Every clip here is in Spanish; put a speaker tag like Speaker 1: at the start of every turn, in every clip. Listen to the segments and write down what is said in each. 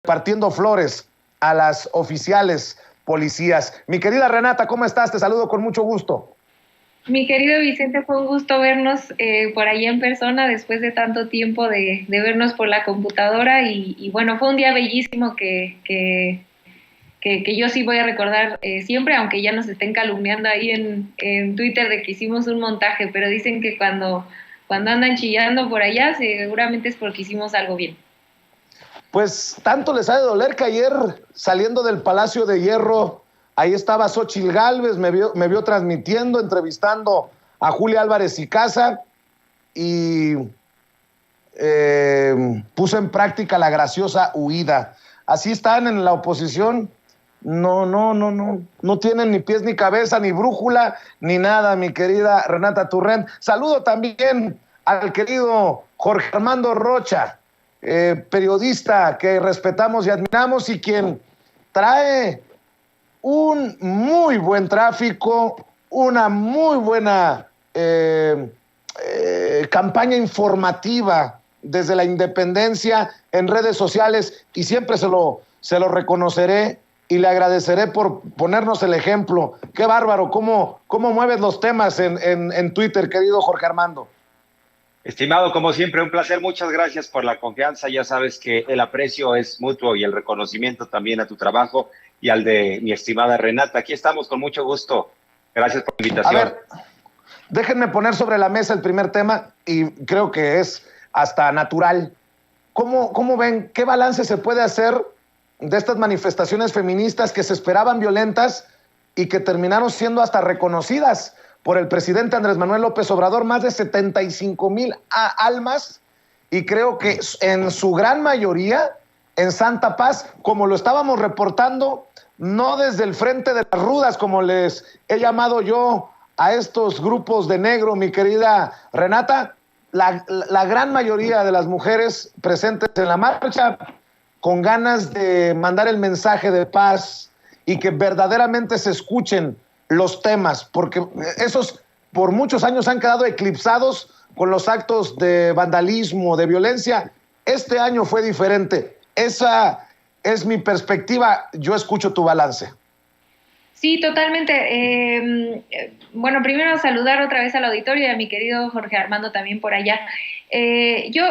Speaker 1: repartiendo flores a las oficiales policías. Mi querida Renata, ¿cómo estás? Te saludo con mucho gusto.
Speaker 2: Mi querido Vicente, fue un gusto vernos por ahí en persona después de tanto tiempo de vernos por la computadora y bueno, fue un día bellísimo que yo sí voy a recordar siempre, aunque ya nos estén calumniando ahí en Twitter de que hicimos un montaje, pero dicen que cuando andan chillando por allá seguramente es porque hicimos algo bien.
Speaker 1: Pues tanto les ha de doler que ayer, saliendo del Palacio de Hierro, ahí estaba Xóchitl Gálvez, me vio transmitiendo, entrevistando a Julia Álvarez y Casa y puso en práctica la graciosa huida. Así están en la oposición. No tienen ni pies ni cabeza, ni brújula, ni nada, mi querida Renata Turrent. Saludo también al querido Jorge Armando Rocha, periodista que respetamos y admiramos y quien trae un muy buen tráfico, una muy buena campaña informativa desde la independencia en redes sociales y siempre se lo reconoceré y le agradeceré por ponernos el ejemplo. Qué bárbaro, cómo mueves los temas en Twitter, querido Jorge Armando.
Speaker 3: Estimado, como siempre, un placer. Muchas gracias por la confianza. Ya sabes que el aprecio es mutuo y el reconocimiento también a tu trabajo y al de mi estimada Renata. Aquí estamos con mucho gusto. Gracias por la invitación.
Speaker 1: A ver, déjenme poner sobre la mesa el primer tema y creo que es hasta natural. ¿Cómo ven? ¿Qué balance se puede hacer de estas manifestaciones feministas que se esperaban violentas y que terminaron siendo hasta reconocidas por el presidente Andrés Manuel López Obrador? Más de 75,000 almas, y creo que en su gran mayoría en Santa Paz, como lo estábamos reportando, no desde el frente de las rudas, como les he llamado yo a estos grupos de negro, mi querida Renata. La gran mayoría de las mujeres presentes en la marcha con ganas de mandar el mensaje de paz y que verdaderamente se escuchen los temas, porque esos por muchos años han quedado eclipsados con los actos de vandalismo, de violencia. Este año fue diferente. Esa es mi perspectiva. Yo escucho tu balance.
Speaker 2: Sí, totalmente. Bueno, primero saludar otra vez al auditorio y a mi querido Jorge Armando también por allá. Yo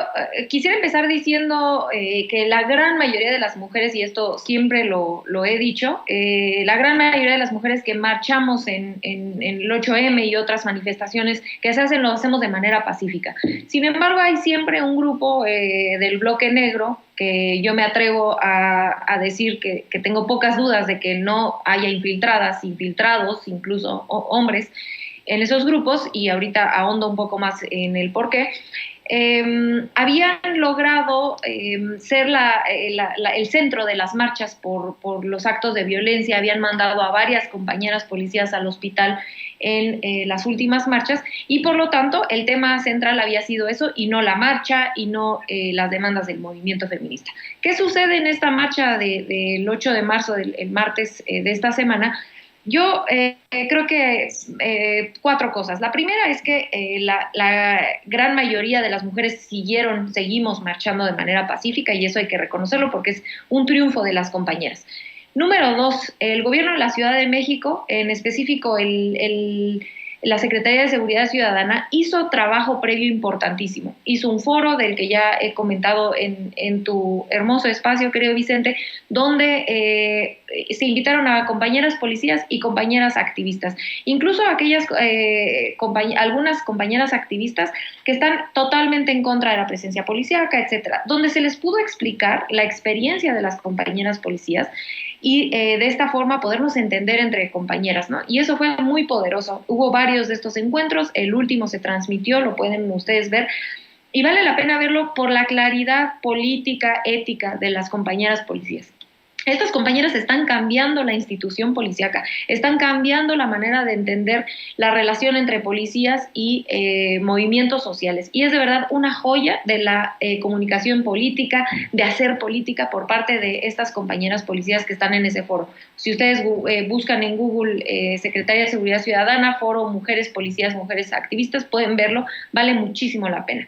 Speaker 2: quisiera empezar diciendo que la gran mayoría de las mujeres, y esto siempre lo he dicho, la gran mayoría de las mujeres que marchamos en el 8M y otras manifestaciones que se hacen, lo hacemos de manera pacífica. Sin embargo, hay siempre un grupo del bloque negro que yo me atrevo a decir que tengo pocas dudas de que no haya infiltrados, incluso hombres, en esos grupos, y ahorita ahondo un poco más en el porqué. Habían logrado ser el centro de las marchas por los actos de violencia, habían mandado a varias compañeras policías al hospital en las últimas marchas, y por lo tanto el tema central había sido eso y no la marcha y no las demandas del movimiento feminista. ¿Qué sucede en esta marcha del 8 de marzo, el martes de esta semana? Yo creo que cuatro cosas. La primera es que la gran mayoría de las mujeres seguimos marchando de manera pacífica, y eso hay que reconocerlo porque es un triunfo de las compañeras. Número dos, el gobierno de la Ciudad de México, en específico la Secretaría de Seguridad Ciudadana, hizo trabajo previo importantísimo. Hizo un foro del que ya he comentado en tu hermoso espacio, querido Vicente, donde se invitaron a compañeras policías y compañeras activistas, incluso algunas compañeras activistas que están totalmente en contra de la presencia policíaca, etcétera, donde se les pudo explicar la experiencia de las compañeras policías y de esta forma podernos entender entre compañeras, ¿no? Y eso fue muy poderoso. Hubo varios de estos encuentros, el último se transmitió, lo pueden ustedes ver, y vale la pena verlo por la claridad política, ética de las compañeras policías. Estas compañeras están cambiando la institución policíaca, están cambiando la manera de entender la relación entre policías y movimientos sociales. Y es de verdad una joya de la comunicación política, de hacer política por parte de estas compañeras policías que están en ese foro. Si ustedes buscan en Google Secretaría de Seguridad Ciudadana, foro Mujeres Policías, Mujeres Activistas, pueden verlo, vale muchísimo la pena.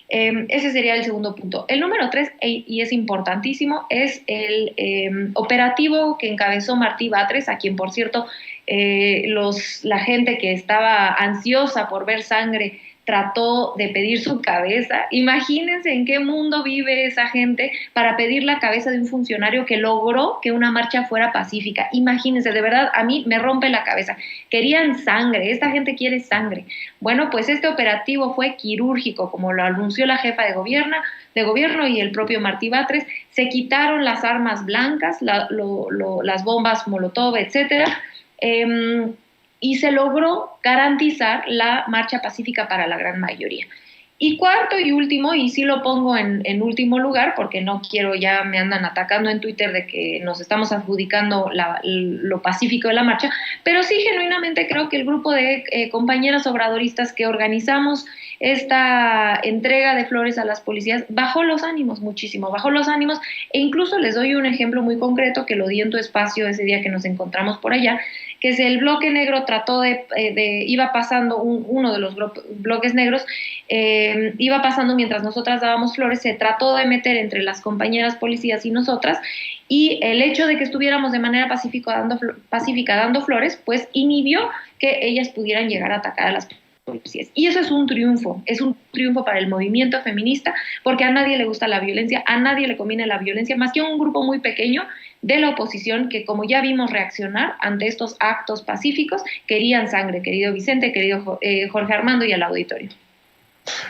Speaker 2: Ese sería el segundo punto. El número 3, y es importantísimo, es el operativo que encabezó Martí Batres, a quien, por cierto, la gente que estaba ansiosa por ver sangre trató de pedir su cabeza. Imagínense en qué mundo vive esa gente para pedir la cabeza de un funcionario que logró que una marcha fuera pacífica. Imagínense, de verdad, a mí me rompe la cabeza. Querían sangre, esta gente quiere sangre. Bueno, pues este operativo fue quirúrgico, como lo anunció la jefa de gobierno y el propio Martí Batres. Se quitaron las armas blancas, las bombas Molotov, etcétera, y se logró garantizar la marcha pacífica para la gran mayoría. Y cuarto y último, y sí lo pongo en último lugar, porque no quiero, ya me andan atacando en Twitter de que nos estamos adjudicando lo pacífico de la marcha, pero sí genuinamente creo que el grupo de compañeras obradoristas que organizamos esta entrega de flores a las policías bajó los ánimos muchísimo, bajó los ánimos, e incluso les doy un ejemplo muy concreto que lo di en tu espacio ese día que nos encontramos por allá, que es el bloque negro trató iba pasando uno de los bloques negros, iba pasando mientras nosotras dábamos flores, se trató de meter entre las compañeras policías y nosotras, y el hecho de que estuviéramos de manera pacífica dando flores, pues inhibió que ellas pudieran llegar a atacar a las policías. Y eso es un triunfo para el movimiento feminista, porque a nadie le gusta la violencia, a nadie le conviene la violencia, más que a un grupo muy pequeño de la oposición que, como ya vimos reaccionar ante estos actos pacíficos, querían sangre, querido Vicente, querido Jorge Armando y al auditorio.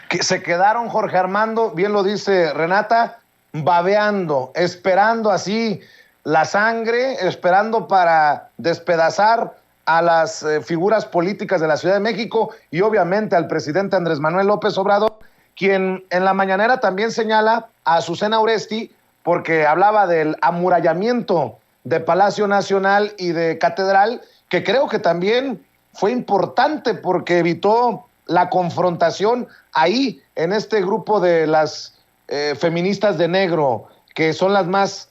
Speaker 1: Que se quedaron, Jorge Armando, bien lo dice Renata, babeando, esperando así la sangre, esperando para despedazar a las figuras políticas de la Ciudad de México y obviamente al presidente Andrés Manuel López Obrador, quien en la mañanera también señala a Azucena Oresti porque hablaba del amurallamiento de Palacio Nacional y de Catedral, que creo que también fue importante porque evitó la confrontación ahí en este grupo de las feministas de negro, que son las más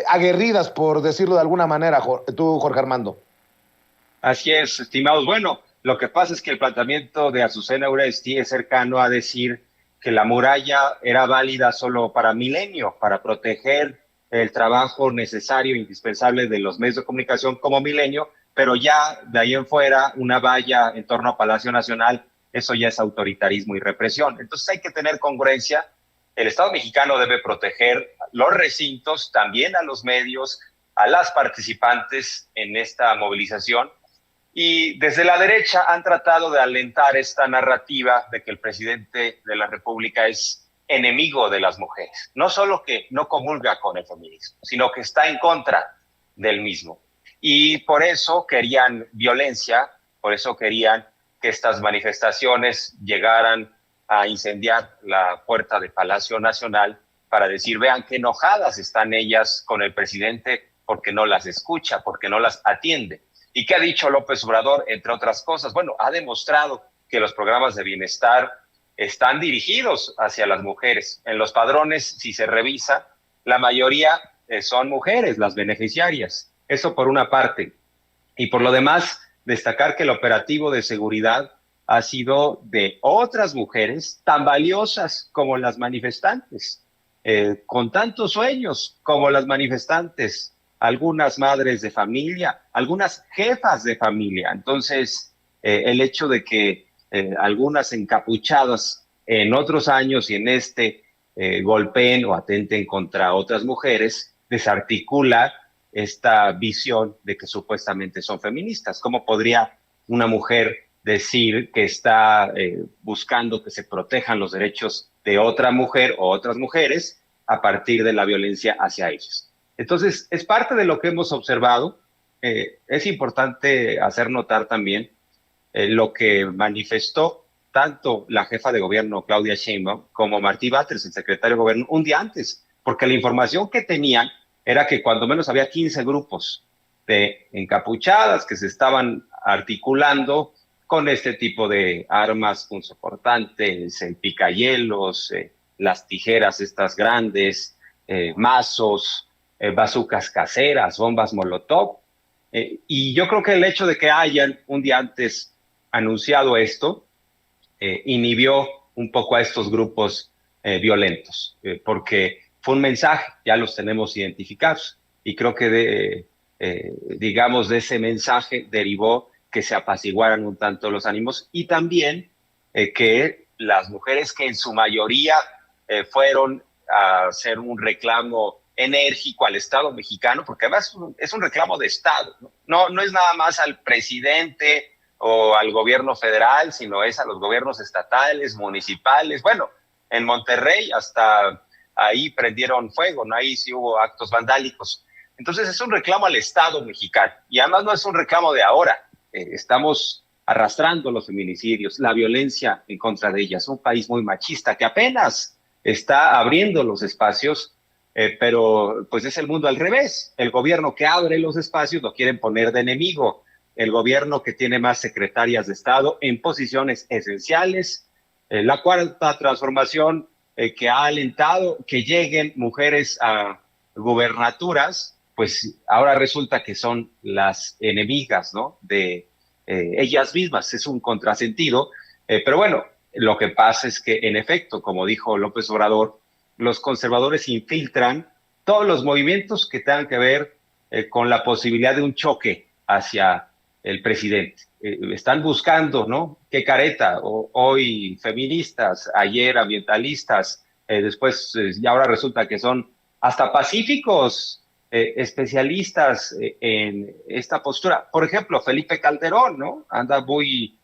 Speaker 1: aguerridas, por decirlo de alguna manera, tú, Jorge Armando.
Speaker 3: Así es, estimados. Bueno, lo que pasa es que el planteamiento de Azucena Oresti es cercano a decir que la muralla era válida solo para Milenio, para proteger el trabajo necesario, indispensable de los medios de comunicación como Milenio, pero ya de ahí en fuera una valla en torno a Palacio Nacional, eso ya es autoritarismo y represión. Entonces hay que tener congruencia. El Estado mexicano debe proteger los recintos, también a los medios, a las participantes en esta movilización. Y desde la derecha han tratado de alentar esta narrativa de que el presidente de la República es enemigo de las mujeres. No solo que no comulga con el feminismo, sino que está en contra del mismo. Y por eso querían violencia, por eso querían que estas manifestaciones llegaran a incendiar la puerta de Palacio Nacional para decir, vean qué enojadas están ellas con el presidente porque no las escucha, porque no las atiende. ¿Y qué ha dicho López Obrador, entre otras cosas? Bueno, ha demostrado que los programas de bienestar están dirigidos hacia las mujeres. En los padrones, si se revisa, la mayoría son mujeres las beneficiarias. Eso por una parte. Y por lo demás, destacar que el operativo de seguridad ha sido de otras mujeres tan valiosas como las manifestantes, con tantos sueños como las manifestantes, algunas madres de familia, algunas jefas de familia. Entonces, el hecho de que algunas encapuchadas en otros años y en este golpeen o atenten contra otras mujeres, desarticula esta visión de que supuestamente son feministas. ¿Cómo podría una mujer decir que está buscando que se protejan los derechos de otra mujer o otras mujeres a partir de la violencia hacia ellos? Entonces, es parte de lo que hemos observado. Es importante hacer notar también lo que manifestó tanto la jefa de gobierno, Claudia Sheinbaum, como Martí Batres, el secretario de gobierno, un día antes, porque la información que tenían era que cuando menos había 15 grupos de encapuchadas que se estaban articulando con este tipo de armas punzocortantes, picahielos, las tijeras estas grandes, mazos, bazucas caseras, bombas Molotov. Y yo creo que el hecho de que hayan un día antes anunciado esto inhibió un poco a estos grupos violentos, porque fue un mensaje, ya los tenemos identificados, y creo que digamos, de ese mensaje derivó que se apaciguaran un tanto los ánimos y también que las mujeres que en su mayoría fueron a hacer un reclamo enérgico al Estado mexicano, porque además es un reclamo de Estado, no es nada más al presidente o al gobierno federal, sino es a los gobiernos estatales, municipales. Bueno, en Monterrey hasta ahí prendieron fuego, ¿no? Ahí sí hubo actos vandálicos. Entonces es un reclamo al Estado mexicano y además no es un reclamo de ahora. Estamos arrastrando los feminicidios, la violencia en contra de ellas. Un país muy machista que apenas está abriendo los espacios, pero pues es el mundo al revés. El gobierno que abre los espacios lo quieren poner de enemigo. El gobierno que tiene más secretarias de Estado en posiciones esenciales. La cuarta transformación que ha alentado que lleguen mujeres a gubernaturas, pues ahora resulta que son las enemigas, ¿no? De ellas mismas. Es un contrasentido, pero bueno, lo que pasa es que en efecto, como dijo López Obrador, los conservadores infiltran todos los movimientos que tengan que ver con la posibilidad de un choque hacia el presidente. Están buscando, ¿no? Qué careta, hoy feministas, ayer ambientalistas, después y ahora resulta que son hasta pacíficos, especialistas en esta postura. Por ejemplo, Felipe Calderón, ¿no? Anda muy,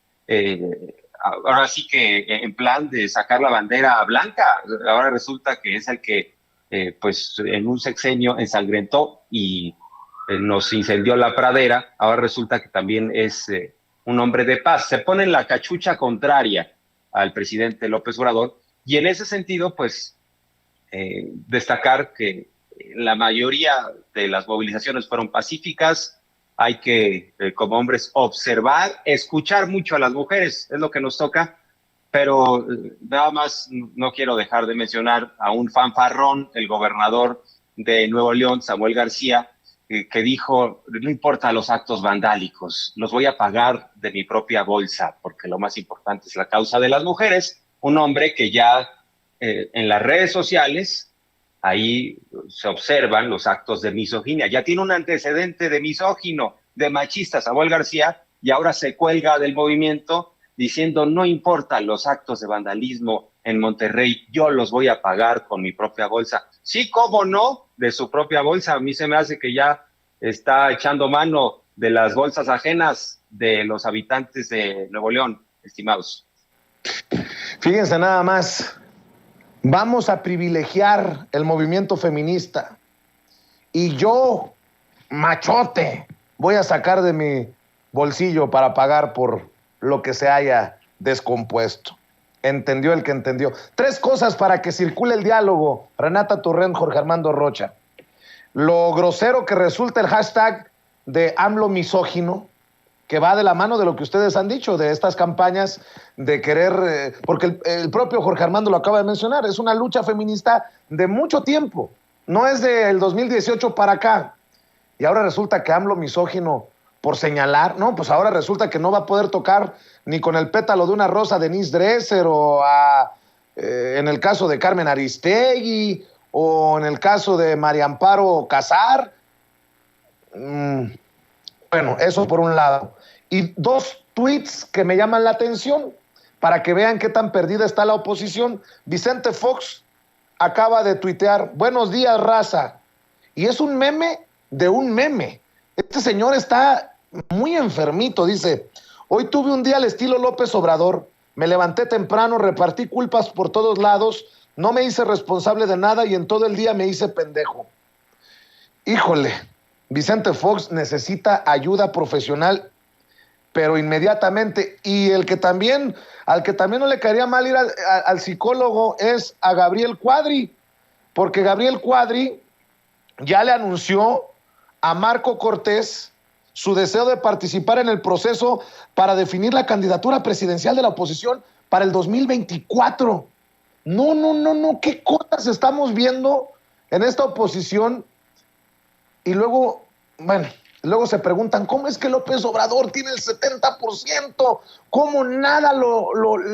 Speaker 3: ahora sí que en plan de sacar la bandera blanca. Ahora resulta que es el que, pues, en un sexenio ensangrentó y nos incendió la pradera. Ahora resulta que también es un hombre de paz. Se pone en la cachucha contraria al presidente López Obrador y en ese sentido, pues, destacar que la mayoría de las movilizaciones fueron pacíficas. Hay que, como hombres, observar, escuchar mucho a las mujeres, es lo que nos toca, pero nada más no quiero dejar de mencionar a un fanfarrón, el gobernador de Nuevo León, Samuel García, que dijo, no importa los actos vandálicos, los voy a pagar de mi propia bolsa, porque lo más importante es la causa de las mujeres. Un hombre que ya en las redes sociales, ahí se observan los actos de misoginia. Ya tiene un antecedente de misógino, de machista, Samuel García, y ahora se cuelga del movimiento diciendo, no importa los actos de vandalismo en Monterrey, yo los voy a pagar con mi propia bolsa. Sí, cómo no, de su propia bolsa. A mí se me hace que ya está echando mano de las bolsas ajenas de los habitantes de Nuevo León, estimados.
Speaker 1: Fíjense nada más. Vamos a privilegiar el movimiento feminista y yo, machote, voy a sacar de mi bolsillo para pagar por lo que se haya descompuesto. Entendió el que entendió. 3 cosas para que circule el diálogo. Renata Turrent, Jorge Armando Rocha. Lo grosero que resulta el hashtag de AMLO misógino, que va de la mano de lo que ustedes han dicho, de estas campañas de querer, porque el propio Jorge Armando lo acaba de mencionar, es una lucha feminista de mucho tiempo, no es del 2018 para acá. Y ahora resulta que AMLO misógino por señalar, no, pues ahora resulta que no va a poder tocar ni con el pétalo de una rosa a Denise Dresser o en el caso de Carmen Aristegui o en el caso de María Amparo Casar. Bueno, eso por un lado. Y 2 tweets que me llaman la atención para que vean qué tan perdida está la oposición. Vicente Fox acaba de tuitear, buenos días, raza. Y es un meme de un meme. Este señor está muy enfermito, dice, hoy tuve un día al estilo López Obrador, me levanté temprano, repartí culpas por todos lados, no me hice responsable de nada y en todo el día me hice pendejo. Híjole, Vicente Fox necesita ayuda profesional, pero inmediatamente. Y al que también no le caería mal ir al psicólogo es a Gabriel Cuadri, porque Gabriel Cuadri ya le anunció a Marco Cortés su deseo de participar en el proceso para definir la candidatura presidencial de la oposición para el 2024. No, qué cosas estamos viendo en esta oposición. Y luego, bueno, luego se preguntan, ¿cómo es que López Obrador tiene el 70%? ¿Cómo nada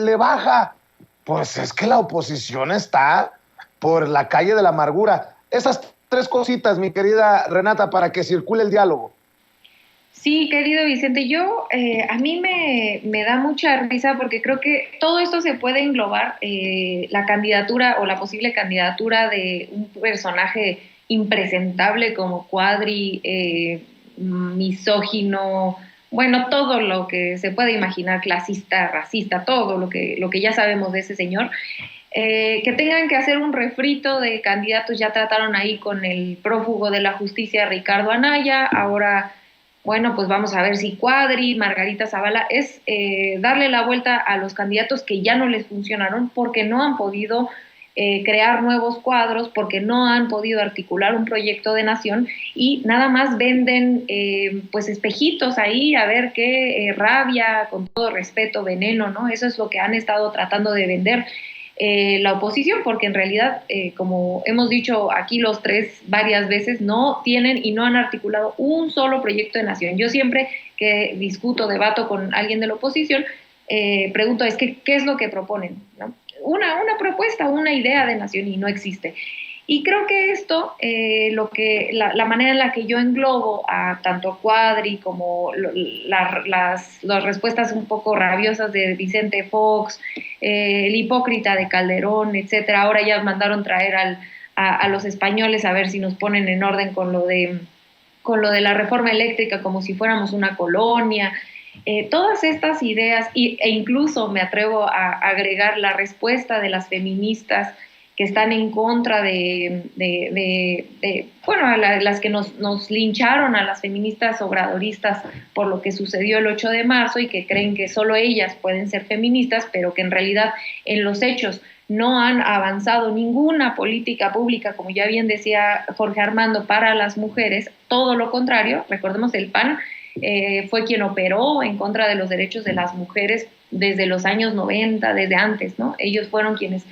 Speaker 1: le baja? pues es que la oposición está por la calle de la amargura. Esas tres cositas, mi querida Renata, para que circule el diálogo.
Speaker 2: Sí, querido Vicente, a mí me da mucha risa porque creo que todo esto se puede englobar, la candidatura o la posible candidatura de un personaje impresentable como Cuadri, misógino, bueno, todo lo que se puede imaginar, clasista, racista, todo lo que ya sabemos de ese señor. Que tengan que hacer un refrito de candidatos, ya trataron ahí con el prófugo de la justicia Ricardo Anaya, ahora, bueno, pues vamos a ver si Cuadri, Margarita Zavala, es darle la vuelta a los candidatos que ya no les funcionaron porque no han podido crear nuevos cuadros, porque no han podido articular un proyecto de nación y nada más venden pues espejitos ahí a ver qué rabia, con todo respeto, veneno, ¿no? Eso es lo que han estado tratando de vender la oposición, porque en realidad, como hemos dicho aquí los tres varias veces, no tienen y no han articulado un solo proyecto de nación. Yo siempre que discuto, debato con alguien de la oposición, pregunto, ¿qué es lo que proponen? ¿No? Una propuesta, una idea de nación y no existe. Y creo que esto, la manera en la que yo englobo a tanto Cuadri como las respuestas un poco rabiosas de Vicente Fox, el hipócrita de Calderón, etcétera. Ahora ya mandaron traer a los españoles a ver si nos ponen en orden con lo de la reforma eléctrica como si fuéramos una colonia. Todas estas ideas, e incluso me atrevo a agregar la respuesta de las feministas que están en contra las que nos lincharon a las feministas obradoristas por lo que sucedió el 8 de marzo y que creen que solo ellas pueden ser feministas, pero que en realidad en los hechos no han avanzado ninguna política pública, como ya bien decía Jorge Armando, para las mujeres, todo lo contrario. Recordemos, el PAN fue quien operó en contra de los derechos de las mujeres desde los años 90, desde antes, ¿no? Ellos fueron quienes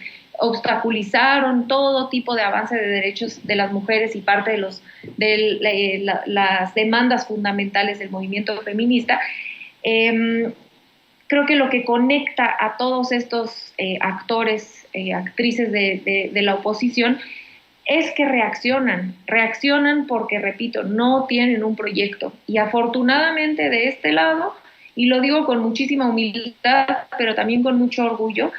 Speaker 2: obstaculizaron todo tipo de avance de derechos de las mujeres y parte de las demandas fundamentales del movimiento feminista. Creo que lo que conecta a todos estos actores, actrices de la oposición, es que reaccionan porque, repito, no tienen un proyecto. Y afortunadamente de este lado, y lo digo con muchísima humildad, pero también con mucho orgullo,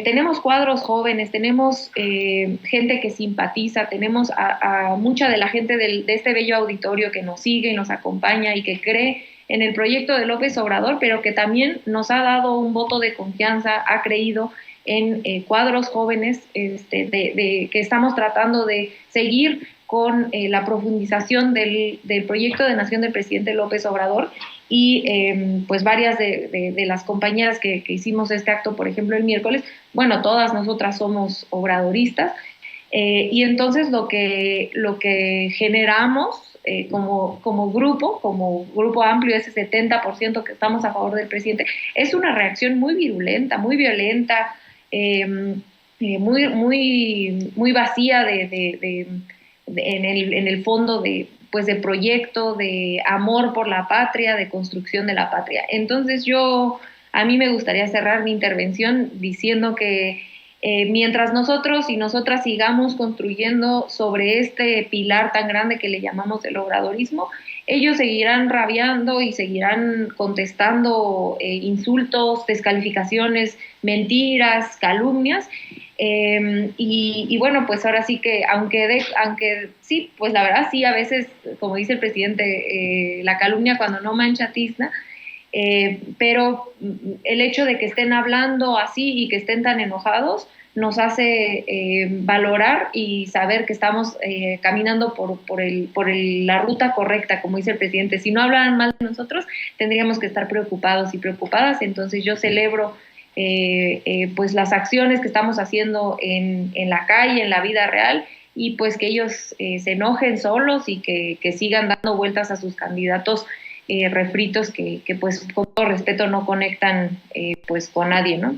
Speaker 2: tenemos cuadros jóvenes, tenemos gente que simpatiza, tenemos a mucha de la gente de este bello auditorio que nos sigue y nos acompaña y que cree en el proyecto de López Obrador, pero que también nos ha dado un voto de confianza, ha creído en cuadros jóvenes que estamos tratando de seguir con la profundización del proyecto de nación del presidente López Obrador. Y pues varias de las compañeras que hicimos este acto, por ejemplo, el miércoles, bueno, todas nosotras somos obradoristas, y entonces lo que generamos como grupo amplio, ese 70% que estamos a favor del presidente, es una reacción muy virulenta, muy violenta, muy vacía en el fondo de proyecto, de amor por la patria, de construcción de la patria. Entonces a mí me gustaría cerrar mi intervención diciendo que mientras nosotros y nosotras sigamos construyendo sobre este pilar tan grande que le llamamos el obradorismo, ellos seguirán rabiando y seguirán contestando insultos, descalificaciones, mentiras, calumnias. Y bueno, pues ahora sí que, aunque sí, pues la verdad sí, a veces, como dice el presidente, la calumnia cuando no mancha tizna, pero el hecho de que estén hablando así y que estén tan enojados nos hace valorar y saber que estamos caminando por la ruta correcta, como dice el presidente. Si no hablaran mal de nosotros, tendríamos que estar preocupados y preocupadas. Entonces yo celebro pues las acciones que estamos haciendo en la calle, en la vida real, y pues que ellos se enojen solos y que sigan dando vueltas a sus candidatos refritos que pues con todo respeto no conectan pues con nadie, ¿no?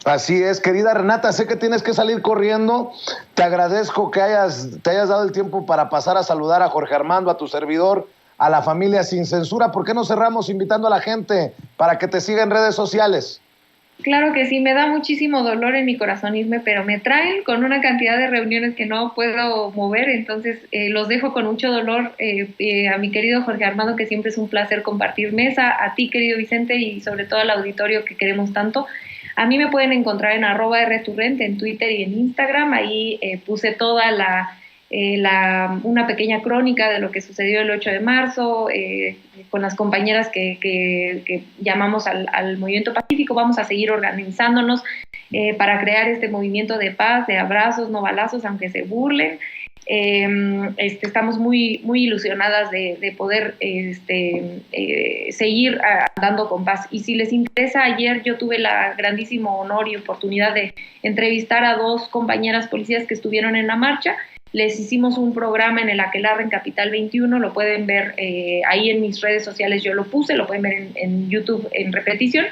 Speaker 1: Así es, querida Renata, sé que tienes que salir corriendo. Te agradezco que te hayas dado el tiempo para pasar a saludar a Jorge Armando, a tu servidor, a la familia Sin Censura. ¿Por qué no cerramos invitando a la gente para que te siga en redes sociales?
Speaker 2: Claro que sí, me da muchísimo dolor en mi corazón irme, pero me traen con una cantidad de reuniones que no puedo mover, entonces los dejo con mucho dolor. A mi querido Jorge Armando, que siempre es un placer compartir mesa, a ti, querido Vicente, y sobre todo al auditorio que queremos tanto. A mí me pueden encontrar en @rturrent en Twitter y en Instagram. Ahí puse toda una pequeña crónica de lo que sucedió el 8 de marzo, con las compañeras que llamamos al Movimiento Pacífico. Vamos a seguir organizándonos para crear este movimiento de paz, de abrazos, no balazos, aunque se burlen. Estamos muy, muy ilusionadas de poder seguir andando con paz. Y si les interesa, ayer yo tuve la grandísimo honor y oportunidad de entrevistar a 2 compañeras policías que estuvieron en la marcha. Les hicimos un programa en el Aquelarre, en Capital 21, lo pueden ver ahí en mis redes sociales, yo lo puse, lo pueden ver en YouTube en repetición.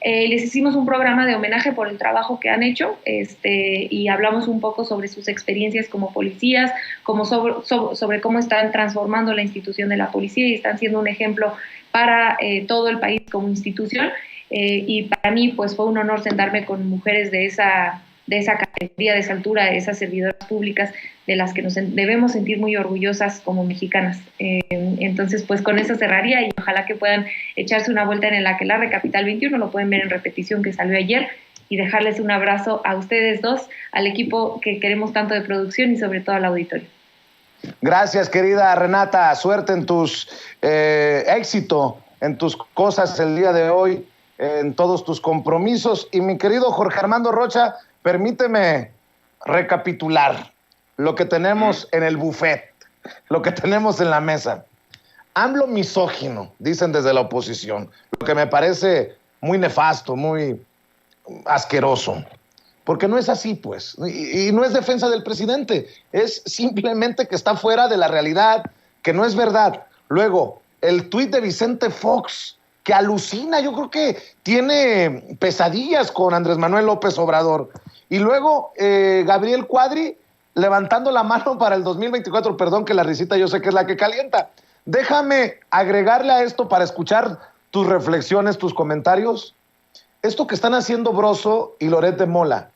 Speaker 2: Les hicimos un programa de homenaje por el trabajo que han hecho, y hablamos un poco sobre sus experiencias como policías, sobre cómo están transformando la institución de la policía y están siendo un ejemplo para todo el país como institución. Y para mí pues fue un honor sentarme con mujeres de esa categoría, de esa altura, de esas servidoras públicas de las que nos debemos sentir muy orgullosas como mexicanas. Entonces, pues con eso cerraría y ojalá que puedan echarse una vuelta en el Aquelarre, Capital 21, lo pueden ver en repetición que salió ayer, y dejarles un abrazo a ustedes dos, al equipo que queremos tanto de producción y sobre todo al auditorio.
Speaker 1: Gracias, querida Renata. Suerte en tus éxito, en tus cosas el día de hoy, en todos tus compromisos. Y mi querido Jorge Armando Rocha, permíteme recapitular lo que tenemos en el buffet, lo que tenemos en la mesa. AMLO misógino, dicen desde la oposición, lo que me parece muy nefasto, muy asqueroso, porque no es así, pues, y no es defensa del presidente, es simplemente que está fuera de la realidad, que no es verdad. Luego, el tuit de Vicente Fox, que alucina, yo creo que tiene pesadillas con Andrés Manuel López Obrador. Y luego Gabriel Cuadri levantando la mano para el 2024, perdón que la risita yo sé que es la que calienta. Déjame agregarle a esto para escuchar tus reflexiones, tus comentarios. Esto que están haciendo Broso y Loret de Mola,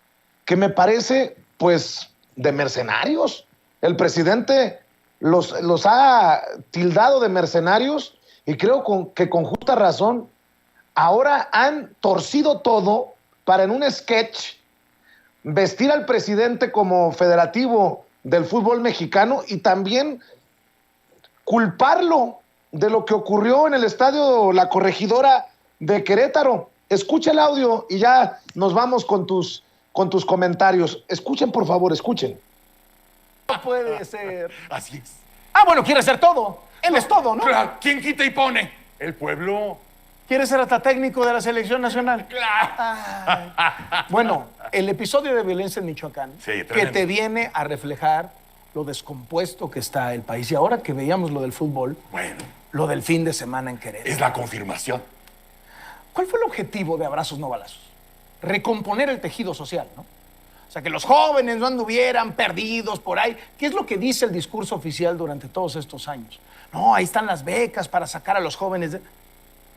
Speaker 1: que me parece pues de mercenarios. El presidente los ha tildado de mercenarios y creo que con justa razón. Ahora han torcido todo para en un sketch vestir al presidente como federativo del fútbol mexicano y también culparlo de lo que ocurrió en el estadio La Corregidora de Querétaro. Escucha el audio y ya nos vamos con tus comentarios. Escuchen, por favor, escuchen.
Speaker 4: No puede ser.
Speaker 5: Así es.
Speaker 4: Bueno, quiere ser todo. Él es todo, ¿no?
Speaker 5: Claro, ¿quién quita y pone? El pueblo.
Speaker 4: Quiere ser hasta técnico de la selección nacional.
Speaker 5: Claro.
Speaker 4: Bueno, el episodio de violencia en Michoacán,
Speaker 5: Sí,
Speaker 4: que
Speaker 5: tremendo.
Speaker 4: te viene a reflejar lo descompuesto que está el país. Y ahora que veíamos lo del fútbol,
Speaker 5: Bueno,
Speaker 4: lo del fin de semana en Querétaro.
Speaker 5: es la confirmación.
Speaker 4: ¿Cuál fue el objetivo de Abrazos No Balazos? Recomponer el tejido social, ¿no? O sea, que los jóvenes no anduvieran perdidos por ahí. ¿Qué es lo que dice el discurso oficial durante todos estos años? No, ahí están las becas para sacar a los jóvenes.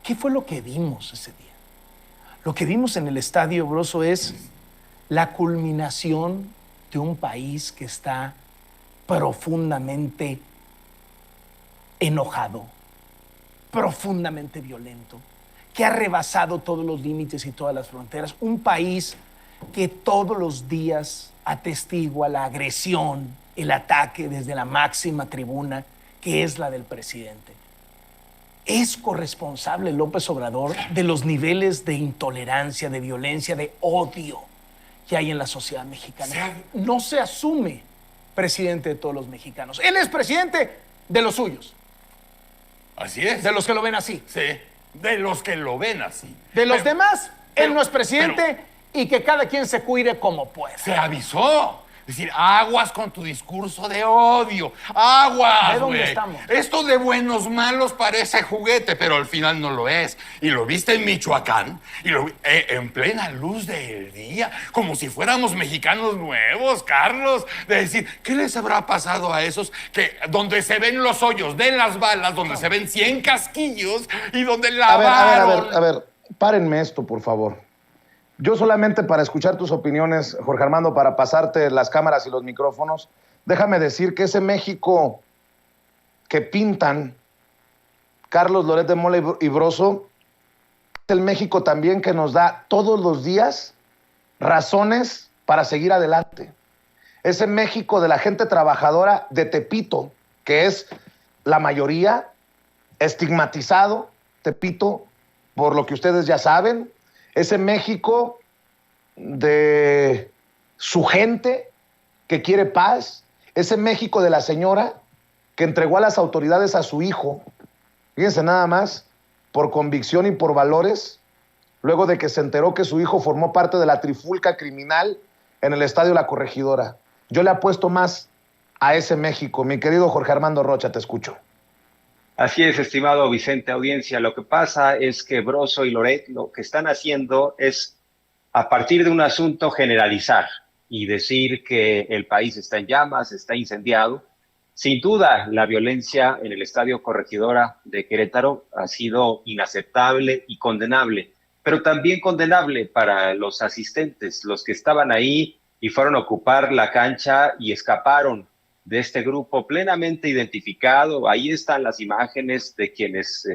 Speaker 4: ¿Qué fue lo que vimos ese día? Lo que vimos en el estadio, Broso, es la culminación de un país que está profundamente enojado, profundamente violento, que ha rebasado todos los límites y todas las fronteras. Un país que todos los días atestigua la agresión, el ataque desde la máxima tribuna, que es la del presidente. Es corresponsable López Obrador de los niveles de intolerancia, de violencia, de odio que hay en la sociedad mexicana. No se asume presidente de todos los mexicanos. Él es presidente de los suyos,
Speaker 5: Así es.
Speaker 4: de los que lo ven así.
Speaker 5: Sí, de los que lo ven así.
Speaker 4: De los
Speaker 5: Pero-
Speaker 4: demás, él
Speaker 5: pero-
Speaker 4: no es presidente y que cada quien se cuide como pueda.
Speaker 5: Se avisó. Es decir, aguas con tu discurso de odio. Aguas,
Speaker 4: ¿De dónde
Speaker 5: güey.
Speaker 4: estamos?
Speaker 5: Esto de buenos malos parece juguete, pero al final no lo es. Y lo viste en Michoacán, y en plena luz del día, como si fuéramos mexicanos nuevos, Carlos. De decir, ¿qué les habrá pasado a esos que donde se ven los hoyos de las balas, donde se ven 100 casquillos y donde lavaron?
Speaker 1: A ver, párenme esto, por favor. Yo solamente para escuchar tus opiniones, Jorge Armando, para pasarte las cámaras y los micrófonos, déjame decir que ese México que pintan Carlos Loret de Mola y Broso es el México también que nos da todos los días razones para seguir adelante. Ese México de la gente trabajadora de Tepito, que es la mayoría, estigmatizado, Tepito, por lo que ustedes ya saben, ese México de su gente que quiere paz, ese México de la señora que entregó a las autoridades a su hijo, fíjense nada más, por convicción y por valores, luego de que se enteró que su hijo formó parte de la trifulca criminal en el Estadio La Corregidora. Yo le apuesto más a ese México. Mi querido Jorge Armando Rocha, te escucho.
Speaker 3: Así es, estimado Vicente, audiencia. Lo que pasa es que Broso y Loret lo que están haciendo es, a partir de un asunto, generalizar y decir que el país está en llamas, está incendiado. Sin duda, la violencia en el Estadio Corregidora de Querétaro ha sido inaceptable y condenable, pero también condenable para los asistentes, los que estaban ahí y fueron a ocupar la cancha y escaparon de este grupo plenamente identificado. Ahí están las imágenes de quienes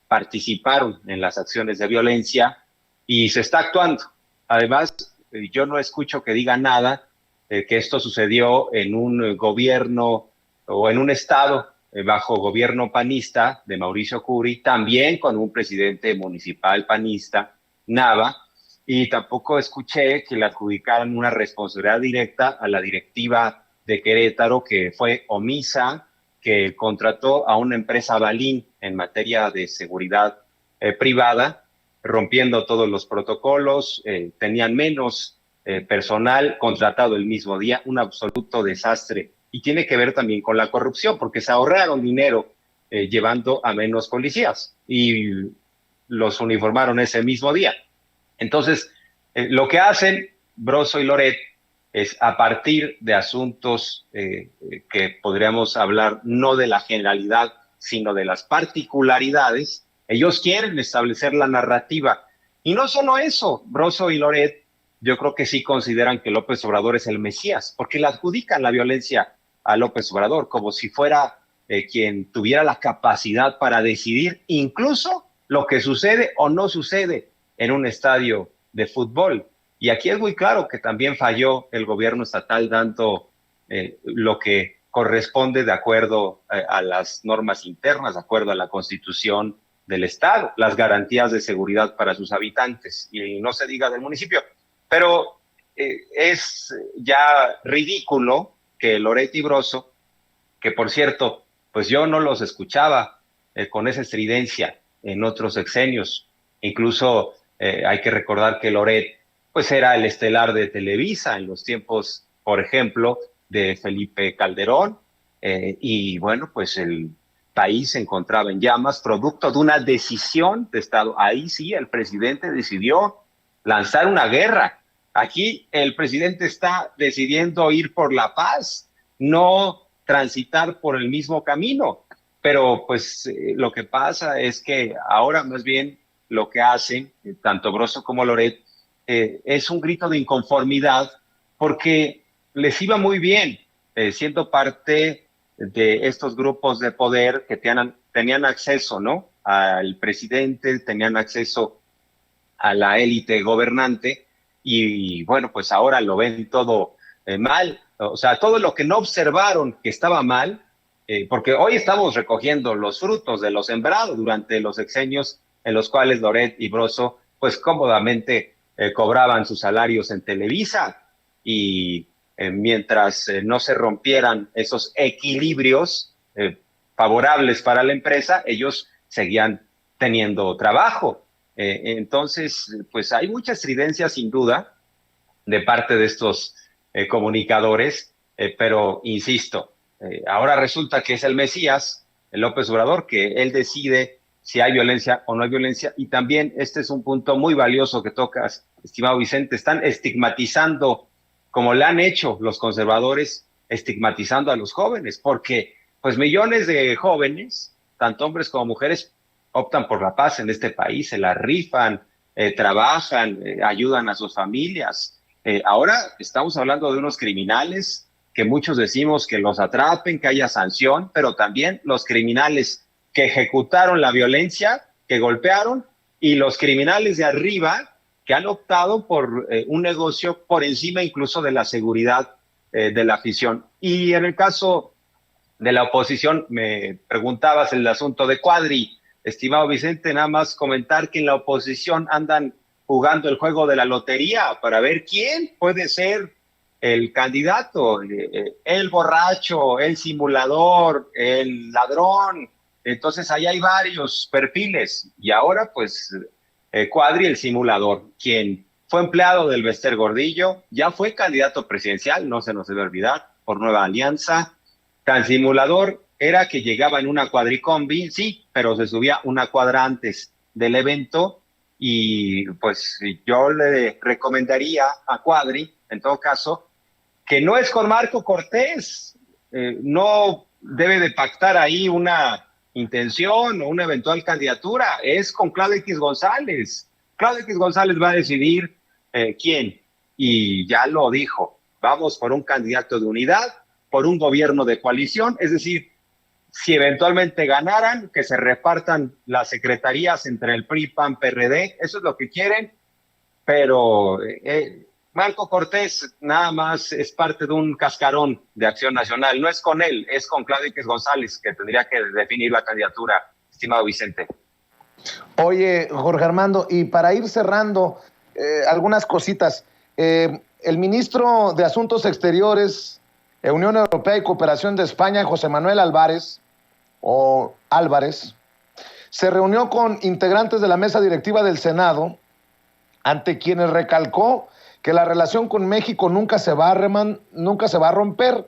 Speaker 3: participaron en las acciones de violencia y se está actuando. Además, yo no escucho que diga nada que esto sucedió en un gobierno o en un estado bajo gobierno panista de Mauricio Curi, también con un presidente municipal panista, Nava, y tampoco escuché que le adjudicaran una responsabilidad directa a la directiva de Querétaro, que fue omisa, que contrató a una empresa Balín en materia de seguridad privada, rompiendo todos los protocolos, tenían menos personal contratado el mismo día, un absoluto desastre. Y tiene que ver también con la corrupción, porque se ahorraron dinero llevando a menos policías y los uniformaron ese mismo día. Entonces, lo que hacen Broso y Loret es, a partir de asuntos que podríamos hablar no de la generalidad, sino de las particularidades, ellos quieren establecer la narrativa. Y no solo eso, Broso y Loret, yo creo que sí consideran que López Obrador es el Mesías, porque le adjudican la violencia a López Obrador, como si fuera quien tuviera la capacidad para decidir incluso lo que sucede o no sucede en un estadio de fútbol. Y aquí es muy claro que también falló el gobierno estatal dando lo que corresponde de acuerdo a las normas internas, de acuerdo a la Constitución del Estado, las garantías de seguridad para sus habitantes, y no se diga del municipio. Pero es ya ridículo que Loret y Broso, que por cierto, pues yo no los escuchaba con esa estridencia en otros sexenios. Incluso hay que recordar que Loret pues era el estelar de Televisa en los tiempos, por ejemplo, de Felipe Calderón, y bueno, pues el país se encontraba en llamas, producto de una decisión de Estado. Ahí sí, el presidente decidió lanzar una guerra. Aquí el presidente está decidiendo ir por la paz, no transitar por el mismo camino. Pero pues lo que pasa es que ahora más bien lo que hacen, tanto Broso como Loret, es un grito de inconformidad porque les iba muy bien siendo parte de estos grupos de poder que tenían acceso, ¿no?, al presidente, tenían acceso a la élite gobernante, y bueno, pues ahora lo ven todo mal. O sea, todo lo que no observaron que estaba mal, porque hoy estamos recogiendo los frutos de lo sembrado durante los sexenios en los cuales Loret y Broso pues cómodamente cobraban sus salarios en Televisa, y mientras no se rompieran esos equilibrios favorables para la empresa, ellos seguían teniendo trabajo. Entonces, pues hay mucha estridencia sin duda de parte de estos comunicadores, pero insisto, ahora resulta que es el Mesías, el López Obrador, que él decide si hay violencia o no hay violencia. Y también este es un punto muy valioso que tocas, estimado Vicente. Están estigmatizando, como le han hecho los conservadores, estigmatizando a los jóvenes, porque pues millones de jóvenes, tanto hombres como mujeres, optan por la paz en este país, se la rifan, trabajan, ayudan a sus familias. Ahora estamos hablando de unos criminales que muchos decimos que los atrapen, que haya sanción, pero también los criminales que ejecutaron la violencia, que golpearon, y los criminales de arriba que han optado por un negocio por encima incluso de la seguridad de la afición. Y en el caso de la oposición, me preguntabas el asunto de Cuadri, estimado Vicente, nada más comentar que en la oposición andan jugando el juego de la lotería para ver quién puede ser el candidato, el borracho, el simulador, el ladrón. Entonces ahí hay varios perfiles y ahora pues Cuadri, el simulador, quien fue empleado del Bester Gordillo, ya fue candidato presidencial, no se nos debe olvidar, por Nueva Alianza. Tan simulador era que llegaba en una cuadricombi, sí, pero se subía una cuadra antes del evento y pues yo le recomendaría a Cuadri, en todo caso, que no es con Marco Cortés, no debe de pactar ahí una intención o una eventual candidatura, es con Claudio X González. Claudio X González va a decidir quién, y ya lo dijo, vamos por un candidato de unidad, por un gobierno de coalición, es decir, si eventualmente ganaran, que se repartan las secretarías entre el PRI, PAN, PRD, eso es lo que quieren, pero Marco Cortés nada más es parte de un cascarón de Acción Nacional, no es con él, es con Claudio X González que tendría que definir la candidatura, estimado Vicente.
Speaker 1: Oye, Jorge Armando, y para ir cerrando algunas cositas, el ministro de Asuntos Exteriores, Unión Europea y Cooperación de España, José Manuel Álvarez, se reunió con integrantes de la mesa directiva del Senado, ante quienes recalcó que la relación con México nunca se va a romper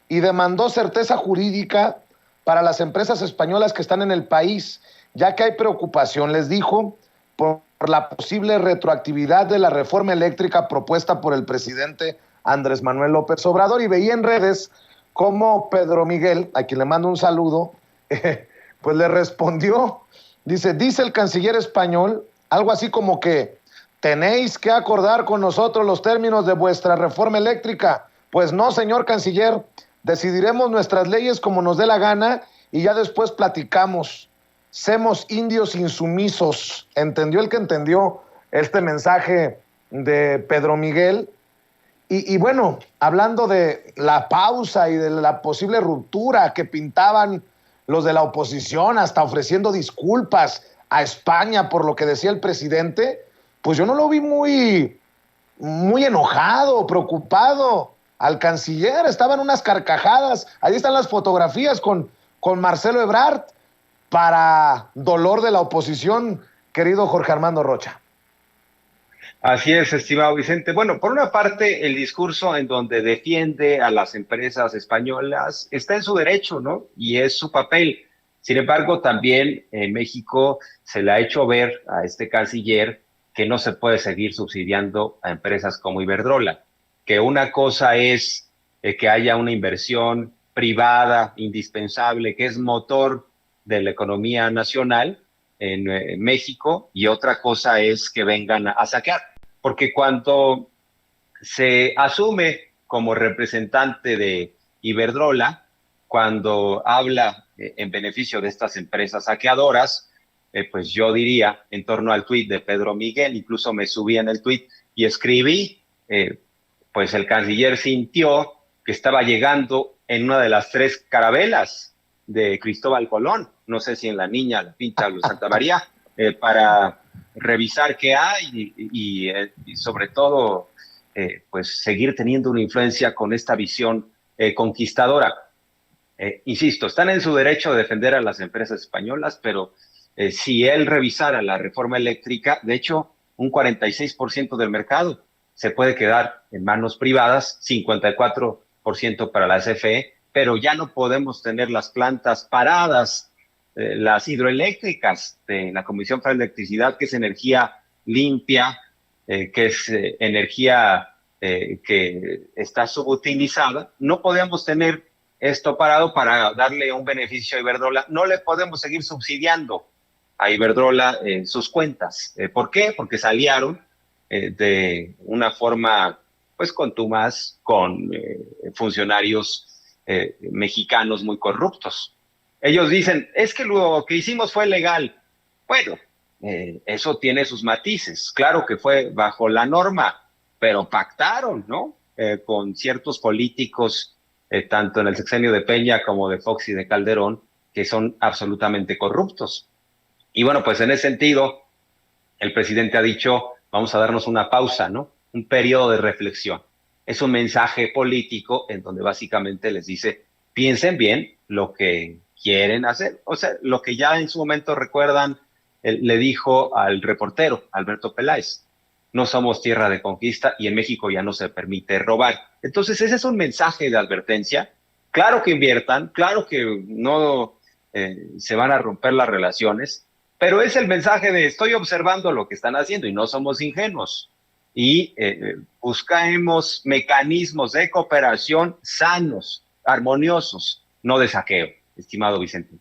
Speaker 1: y demandó certeza jurídica para las empresas españolas que están en el país, ya que hay preocupación, les dijo, por la posible retroactividad de la reforma eléctrica propuesta por el presidente Andrés Manuel López Obrador. Y veía en redes cómo Pedro Miguel, a quien le mando un saludo, pues le respondió, dice el canciller español, algo así como que tenéis que acordar con nosotros los términos de vuestra reforma eléctrica. Pues no, señor canciller, decidiremos nuestras leyes como nos dé la gana y ya después platicamos. Semos indios insumisos. ¿Entendió el que entendió este mensaje de Pedro Miguel? Y bueno, hablando de la pausa y de la posible ruptura que pintaban los de la oposición, hasta ofreciendo disculpas a España por lo que decía el presidente, pues yo no lo vi muy enojado, preocupado al canciller. Estaban unas carcajadas. Ahí están las fotografías con Marcelo Ebrard, para dolor de la oposición, querido Jorge Armando Rocha.
Speaker 3: Así es, estimado Vicente. Bueno, por una parte, el discurso en donde defiende a las empresas españolas está en su derecho, ¿no? Y es su papel. Sin embargo, también en México se le ha hecho ver a este canciller que no se puede seguir subsidiando a empresas como Iberdrola, que una cosa es que haya una inversión privada indispensable, que es motor de la economía nacional en México, y otra cosa es que vengan a saquear. Porque cuando se asume como representante de Iberdrola, cuando habla en beneficio de estas empresas saqueadoras, pues yo diría, en torno al tuit de Pedro Miguel, incluso me subí en el tuit y escribí, pues el canciller sintió que estaba llegando en una de las 3 carabelas de Cristóbal Colón, no sé si en La Niña, La Pinta o Santa María, para revisar qué hay y sobre todo pues seguir teniendo una influencia con esta visión conquistadora. Insisto, están en su derecho de defender a las empresas españolas, pero si él revisara la reforma eléctrica, de hecho, un 46% del mercado se puede quedar en manos privadas, 54% para la CFE, pero ya no podemos tener las plantas paradas, las hidroeléctricas de la Comisión Federal de Electricidad, que es energía limpia, que es energía que está subutilizada. No podemos tener esto parado para darle un beneficio a Iberdrola. No le podemos seguir subsidiando a Iberdrola sus cuentas. ¿Por qué? Porque salieron de una forma pues contumaz con funcionarios mexicanos muy corruptos. Ellos dicen, es que lo que hicimos fue legal. Bueno, eso tiene sus matices. Claro que fue bajo la norma, pero pactaron, ¿no? Con ciertos políticos, tanto en el sexenio de Peña como de Fox y de Calderón, que son absolutamente corruptos. Y bueno, pues en ese sentido, el presidente ha dicho, vamos a darnos una pausa, ¿no? Un periodo de reflexión. Es un mensaje político en donde básicamente les dice, piensen bien lo que quieren hacer. O sea, lo que ya en su momento recuerdan, le dijo al reportero Alberto Peláez, no somos tierra de conquista y en México ya no se permite robar. Entonces ese es un mensaje de advertencia. Claro que inviertan, claro que no se van a romper las relaciones, pero es el mensaje de estoy observando lo que están haciendo y no somos ingenuos. Y buscamos mecanismos de cooperación sanos, armoniosos, no de saqueo, estimado Vicente.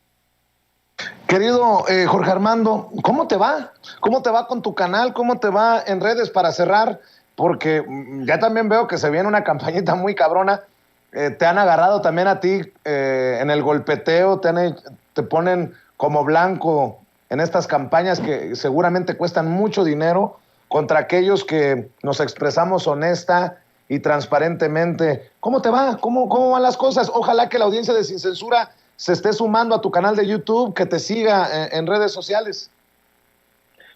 Speaker 1: Querido Jorge Armando, ¿cómo te va? ¿Cómo te va con tu canal? ¿Cómo te va en redes para cerrar? Porque ya también veo que se viene una campañita muy cabrona. Te han agarrado también a ti en el golpeteo, te ponen como blanco en estas campañas que seguramente cuestan mucho dinero contra aquellos que nos expresamos honesta y transparentemente. ¿Cómo te va? ¿Cómo van las cosas? Ojalá que la audiencia de Sin Censura se esté sumando a tu canal de YouTube, que te siga en redes sociales.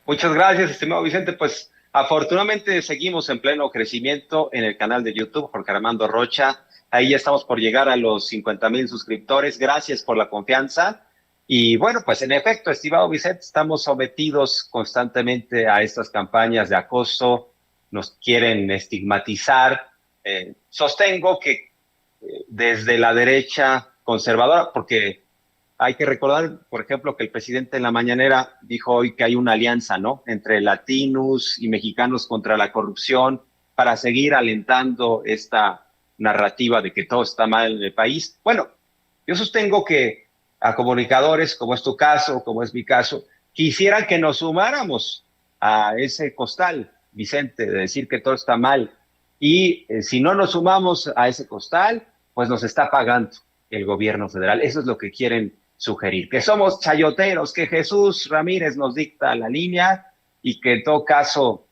Speaker 3: Muchas gracias, estimado Vicente. Pues afortunadamente seguimos en pleno crecimiento en el canal de YouTube, Jorge Armando Rocha. Ahí ya estamos por llegar a los 50,000 suscriptores. Gracias por la confianza. Y bueno, pues en efecto, estimado Vicente, estamos sometidos constantemente a estas campañas de acoso. Nos quieren estigmatizar. Sostengo que desde la derecha conservadora, porque hay que recordar, por ejemplo, que el presidente en la mañanera dijo hoy que hay una alianza, ¿no?, entre latinos y mexicanos contra la corrupción para seguir alentando esta narrativa de que todo está mal en el país. Bueno, yo sostengo que a comunicadores, como es tu caso, como es mi caso, quisieran que nos sumáramos a ese costal, Vicente, de decir que todo está mal. Y si no nos sumamos a ese costal, pues nos está pagando el gobierno federal. Eso es lo que quieren sugerir, que somos chayoteros, que Jesús Ramírez nos dicta la línea y que en todo caso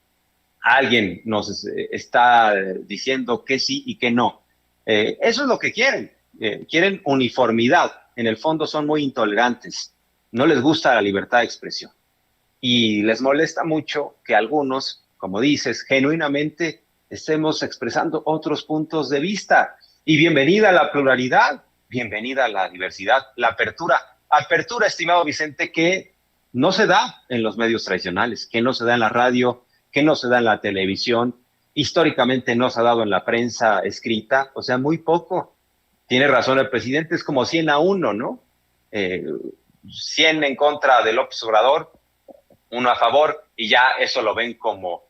Speaker 3: alguien nos está diciendo que sí y que no. Eso es lo que quieren. Quieren uniformidad. En el fondo son muy intolerantes. No les gusta la libertad de expresión. Y les molesta mucho que algunos, como dices, genuinamente estemos expresando otros puntos de vista. Y bienvenida a la pluralidad, bienvenida a la diversidad, la apertura. Apertura, estimado Vicente, que no se da en los medios tradicionales, que no se da en la radio, que no se da en la televisión, históricamente no se ha dado en la prensa escrita, o sea, muy poco. Tiene razón el presidente, es como 100-1, ¿no? 100 en contra de López Obrador, 1 a favor, y ya eso lo ven como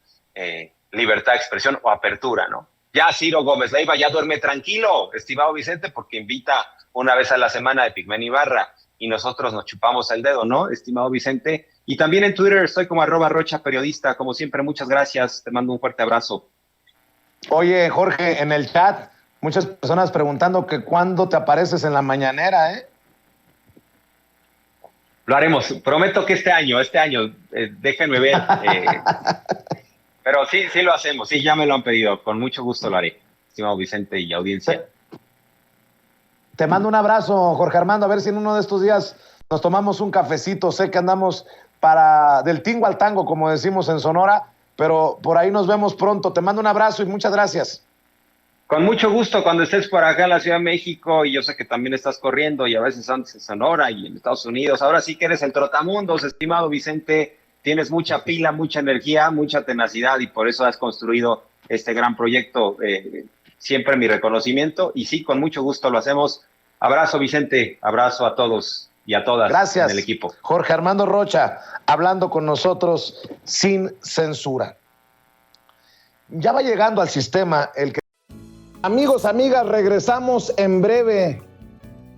Speaker 3: libertad de expresión o apertura, ¿no? Ya Ciro Gómez Leiva ya duerme tranquilo, estimado Vicente, porque invita una vez a la semana de Pigmen Ibarra y nosotros nos chupamos el dedo, ¿no, estimado Vicente? Y también en Twitter estoy como @RochaPeriodista, como siempre, muchas gracias, te mando un fuerte abrazo.
Speaker 1: Oye, Jorge, en el chat, muchas personas preguntando que cuándo te apareces en la mañanera, ¿eh?
Speaker 3: Lo haremos, prometo que este año, déjenme ver. Pero sí lo hacemos, sí, ya me lo han pedido, con mucho gusto lo haré, estimado Vicente y audiencia.
Speaker 1: Te mando un abrazo, Jorge Armando, a ver si en uno de estos días nos tomamos un cafecito. Sé que andamos del tingo al tango, como decimos en Sonora, pero por ahí nos vemos pronto. Te mando un abrazo y muchas gracias.
Speaker 3: Con mucho gusto, cuando estés por acá en la Ciudad de México, y yo sé que también estás corriendo y a veces antes en Sonora y en Estados Unidos. Ahora sí que eres el trotamundos, estimado Vicente. Tienes mucha pila, mucha energía, mucha tenacidad y por eso has construido este gran proyecto. Siempre mi reconocimiento y sí, con mucho gusto lo hacemos. Abrazo, Vicente, abrazo a todos y a todas.
Speaker 1: Gracias,
Speaker 3: en el equipo.
Speaker 1: Jorge Armando Rocha, hablando con nosotros sin censura. Ya va llegando al sistema el que... Amigos, amigas, regresamos en breve,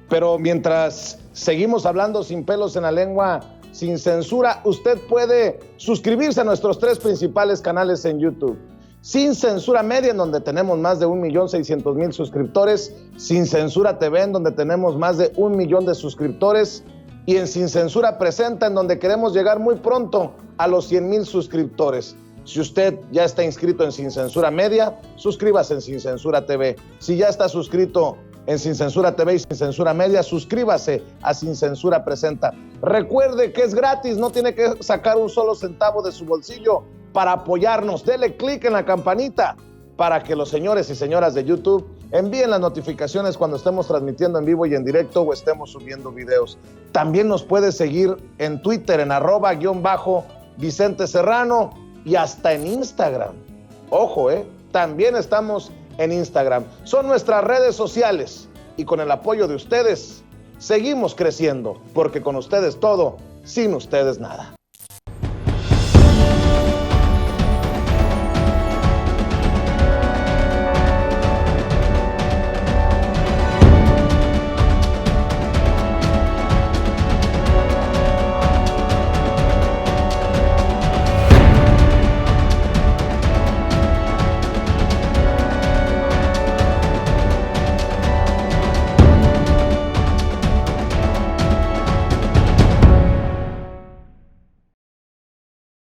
Speaker 1: pero mientras seguimos hablando sin pelos en la lengua Sin Censura. Usted puede suscribirse a nuestros 3 principales canales en YouTube. Sin Censura Media, en donde tenemos más de 1.600.000 suscriptores. Sin Censura TV, en donde tenemos más de 1 millón de suscriptores. Y en Sin Censura Presenta, en donde queremos llegar muy pronto a los 100,000 suscriptores. Si usted ya está inscrito en Sin Censura Media, suscríbase en Sin Censura TV. Si ya está suscrito en Sin Censura TV y Sin Censura Media, suscríbase a Sin Censura Presenta. Recuerde que es gratis, no tiene que sacar un solo centavo de su bolsillo para apoyarnos. Dele clic en la campanita para que los señores y señoras de YouTube envíen las notificaciones cuando estemos transmitiendo en vivo y en directo o estemos subiendo videos. También nos puede seguir en Twitter en @Vicente Serrano y hasta en Instagram. Ojo, también estamos en Instagram. Son nuestras redes sociales y con el apoyo de ustedes seguimos creciendo, porque con ustedes todo, sin ustedes nada.